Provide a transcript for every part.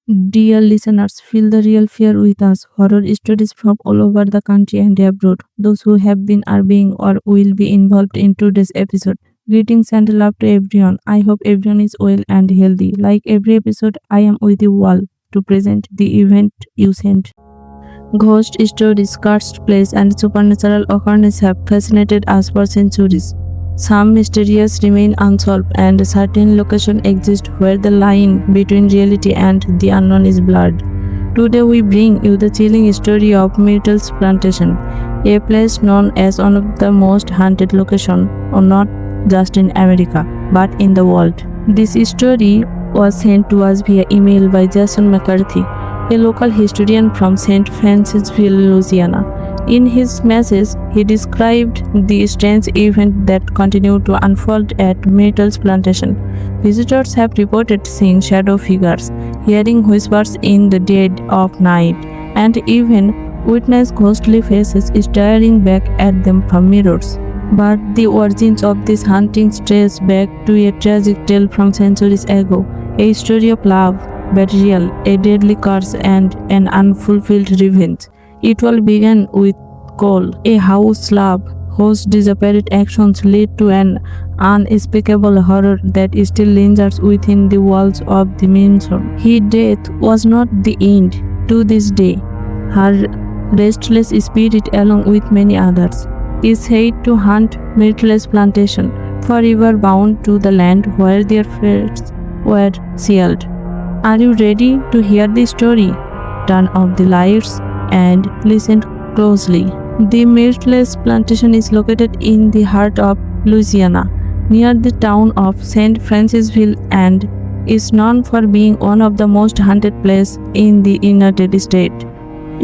Dear listeners, feel the real fear with us. Horror stories from all over the country and abroad. Those who have been, are being, or will be involved in today's episode. Greetings and love to everyone. I hope everyone is well and healthy. Like every episode, I am with you all to present the event you sent. Ghost stories, cursed places, and supernatural occurrences have fascinated us for centuries. Some mysteries remain unsolved, and certain locations exist where the line between reality and the unknown is blurred. Today, we bring you the chilling story of Myrtles Plantation, a place known as one of the most haunted locations, not just in America, but in the world. This story was sent to us via email by Jason McCarthy, a local historian from St. Francisville, Louisiana. In his message, he described the strange event that continued to unfold at Myrtles Plantation. Visitors have reported seeing shadow figures, hearing whispers in the dead of night, and even witnessed ghostly faces staring back at them from mirrors. But the origins of this haunting trace back to a tragic tale from centuries ago, a story of love, betrayal, a deadly curse, and an unfulfilled revenge. It all began with Cole, a house slave whose desperate actions lead to an unspeakable horror that still lingers within the walls of the mansion. His death was not the end. To this day, her restless spirit, along with many others, is said to haunt Myrtles Plantation, forever bound to the land where their fates were sealed. Are you ready to hear the story? Turn off the lights and listen closely. The Myrtles Plantation is located in the heart of Louisiana, near the town of St. Francisville, and is known for being one of the most haunted places in the United States.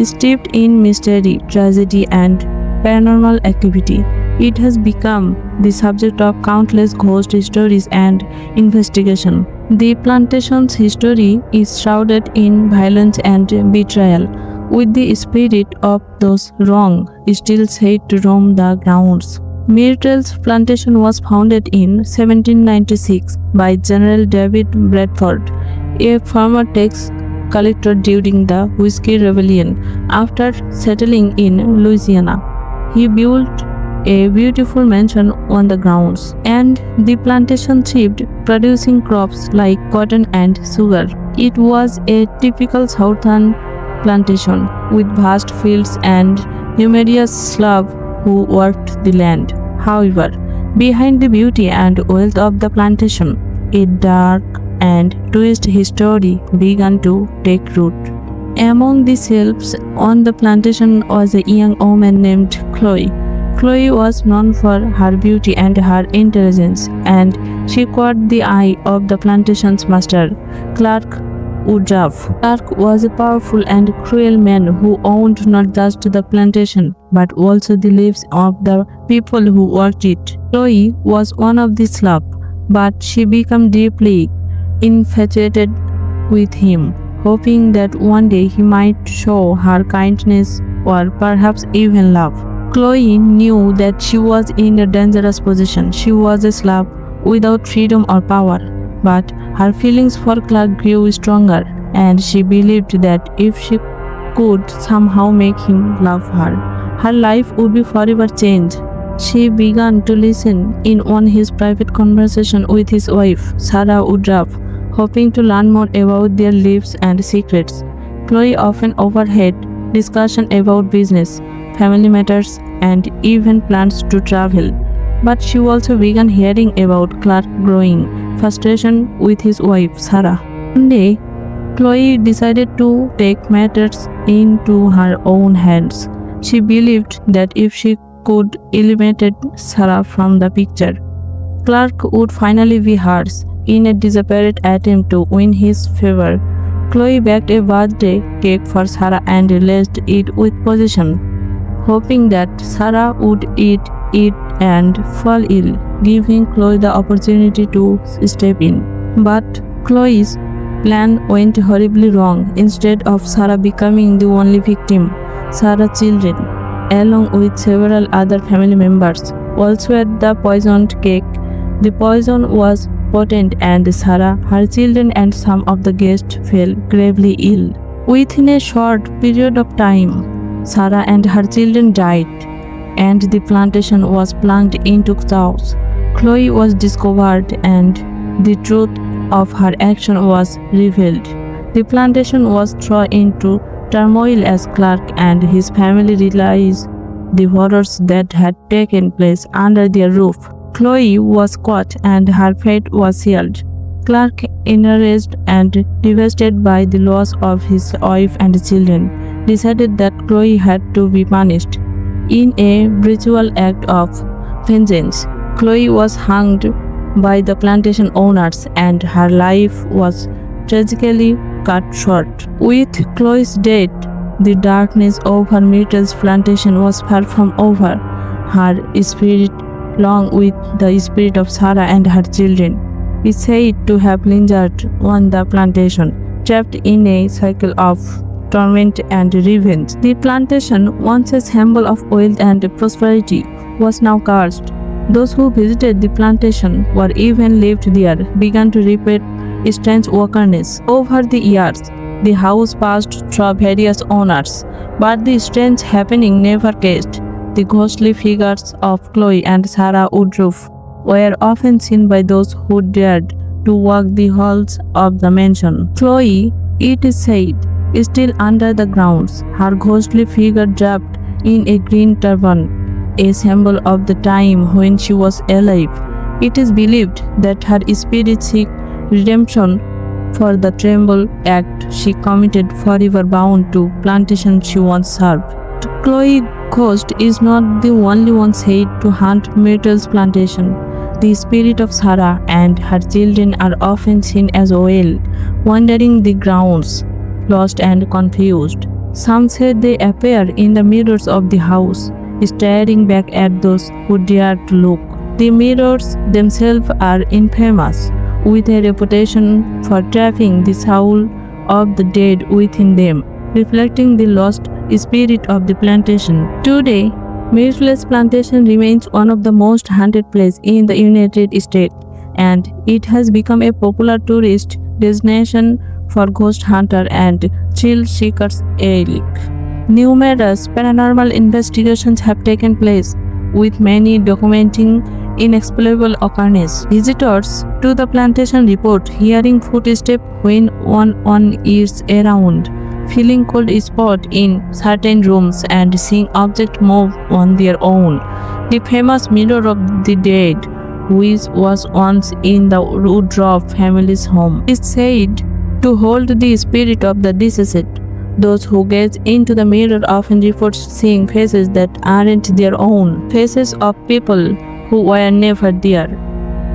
Steeped in mystery, tragedy, and paranormal activity, it has become the subject of countless ghost stories and investigation. The plantation's history is shrouded in violence and betrayal, with the spirit of those wronged still said to roam the grounds. Myrtles Plantation was founded in 1796 by General David Bradford, a former tax collector during the Whiskey Rebellion. After settling in Louisiana, he built a beautiful mansion on the grounds, and the plantation thrived, producing crops like cotton and sugar. It was a typical southern plantation with vast fields and numerous slaves who worked the land. However, behind the beauty and wealth of the plantation, a dark and twisted story began to take root. Among the slaves on the plantation was a young woman named Chloe. Chloe was known for her beauty and her intelligence, and she caught the eye of the plantation's master, Clark Woodruff. Clark was a powerful and cruel man who owned not just the plantation but also the lives of the people who worked it. Chloe was one of the slaves, but she became deeply infatuated with him, hoping that one day he might show her kindness or perhaps even love. Chloe knew that she was in a dangerous position. She was a slave without freedom or power, but her feelings for Clark grew stronger, and she believed that if she could somehow make him love her, her life would be forever changed. She began to listen in on his private conversation with his wife, Sarah Woodruff, hoping to learn more about their lives and secrets. Chloe often overheard discussion about business, family matters, and even plans to travel. But she also began hearing about Clark's growing frustration with his wife, Sarah. One day, Chloe decided to take matters into her own hands. She believed that if she could eliminate Sarah from the picture, Clark would finally be hers. In a desperate attempt to win his favor, Chloe baked a birthday cake for Sarah and laced it with poison, hoping that Sarah would eat it and fall ill, giving Chloe the opportunity to step in. But Chloe's plan went horribly wrong. Instead of Sarah becoming the only victim, Sarah's children, along with several other family members, also ate the poisoned cake. The poison was impotent, and Sarah, her children, and some of the guests fell gravely ill. Within a short period of time, Sarah and her children died, and the plantation was plunged into chaos. Chloe was discovered, and the truth of her action was revealed. The plantation was thrown into turmoil as Clark and his family realized the horrors that had taken place under their roof. Chloe was caught and her fate was sealed. Clark, enraged and devastated by the loss of his wife and children, decided that Chloe had to be punished. In a brutal act of vengeance, Chloe was hanged by the plantation owners and her life was tragically cut short. With Chloe's death, the darkness over Myrtles Plantation was far from over. Her spirit, along with the spirit of Sarah and her children, is said to have lingered on the plantation, trapped in a cycle of torment and revenge. The plantation, once a symbol of wealth and prosperity, was now cursed. Those who visited the plantation or even lived there began to report strange occurrences. Over the years, the house passed through various owners, but the strange happening never ceased. The ghostly figures of Chloe and Sarah Woodruff were often seen by those who dared to walk the halls of the mansion. Chloe, it is said, is still under the grounds, her ghostly figure draped in a green turban, a symbol of the time when she was alive. It is believed that her spirit seeks redemption for the terrible act she committed, forever bound to plantation she once served. Chloe ghost is not the only one said to haunt Myrtles Plantation. The spirit of Sarah and her children are often seen as well, wandering the grounds, lost and confused. Some say they appear in the mirrors of the house, staring back at those who dare to look. The mirrors themselves are infamous, with a reputation for trapping the soul of the dead within them, reflecting the lost spirit of the plantation. Today, Myrtles Plantation remains one of the most haunted places in the United States, and it has become a popular tourist destination for ghost hunters and thrill seekers alike. Numerous paranormal investigations have taken place, with many documenting inexplicable occurrences. Visitors to the plantation report hearing footsteps when one is around, feeling cold spot in certain rooms, and seeing objects move on their own. The famous Mirror of the Dead, which was once in the Woodruff family's home, is said to hold the spirit of the deceased. Those who gaze into the mirror often report seeing faces that aren't their own, faces of people who were never there.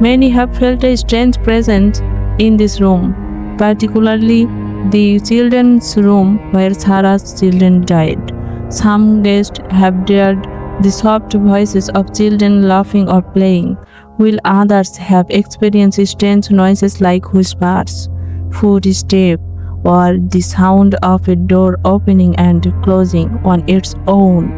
Many have felt a strange presence in this room, particularly the children's room where Sarah's children died. Some guests have heard the soft voices of children laughing or playing, while others have experienced strange noises like whispers, footsteps, or the sound of a door opening and closing on its own.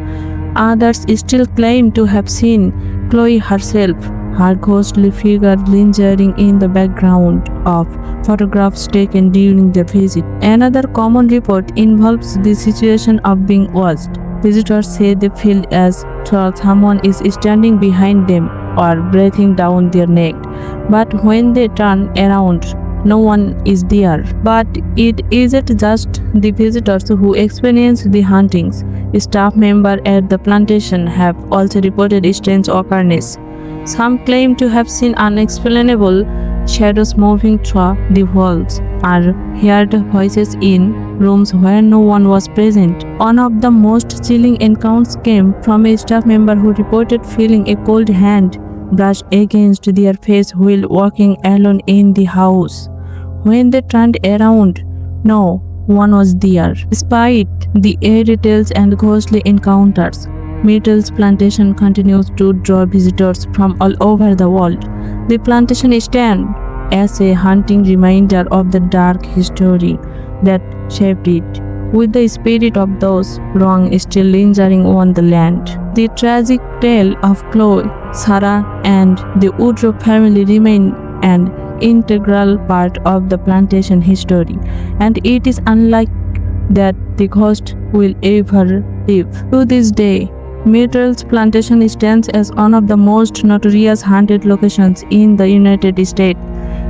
Others still claim to have seen Chloe herself, her ghostly figure lingering in the background of photographs taken during their visit. Another common report involves the situation of being watched. Visitors say they feel as though someone is standing behind them or breathing down their neck, but when they turn around, no one is there. But it isn't just the visitors who experience the hauntings. Staff members at the plantation have also reported strange occurrences. Some claim to have seen unexplainable shadows moving through the walls, or heard voices in rooms where no one was present. One of the most chilling encounters came from a staff member who reported feeling a cold hand brush against their face while walking alone in the house. When they turned around, no one was there. Despite the eerie tales and ghostly encounters, Myrtles Plantation continues to draw visitors from all over the world. The plantation stands as a haunting reminder of the dark history that shaped it, with the spirit of those wrong still lingering on the land. The tragic tale of Chloe, Sarah, and the Woodruff family remain an integral part of the plantation history, and it is unlike that the ghost will ever live. To this day, Myrtles Plantation stands as one of the most notorious haunted locations in the United States,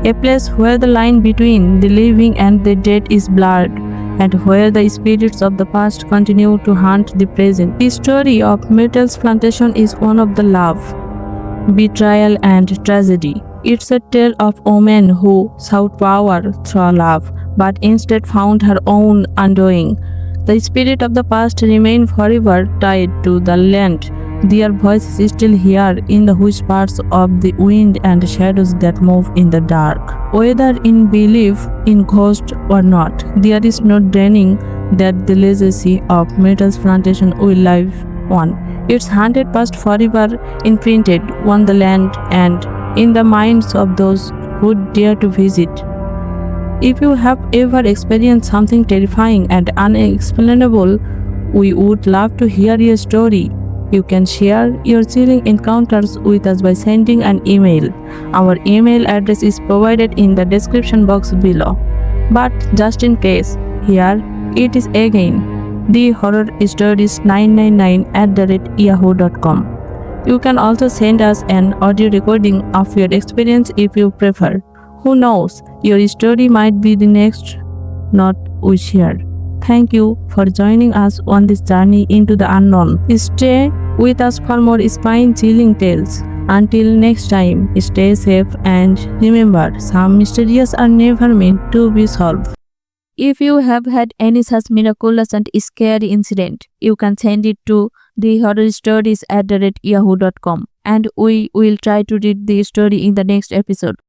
a place where the line between the living and the dead is blurred, and where the spirits of the past continue to haunt the present. The story of Myrtles Plantation is one of the love, betrayal, and tragedy. It's a tale of a woman who sought power through love, but instead found her own undoing. The spirit of the past remain forever tied to the land. Their voices is still heard in the whispers of the wind and shadows that move in the dark. Whether in belief in ghosts or not, there is no denying that the legacy of Myrtles Plantation will live on. Its haunted past forever imprinted on the land and in the minds of those who dare to visit. If you have ever experienced something terrifying and unexplainable, we would love to hear your story. You can share your chilling encounters with us by sending an email. Our email address is provided in the description box below. But just in case, here it is again, thehorrorstories999@yahoo.com. You can also send us an audio recording of your experience if you prefer. Who knows, your story might be the next not we share. Thank you for joining us on this journey into the unknown. Stay with us for more spine-chilling tales. Until next time, stay safe and remember, some mysteries are never meant to be solved. If you have had any such miraculous and scary incident, you can send it to thehorrorstories@yahoo.com and we will try to read the story in the next episode.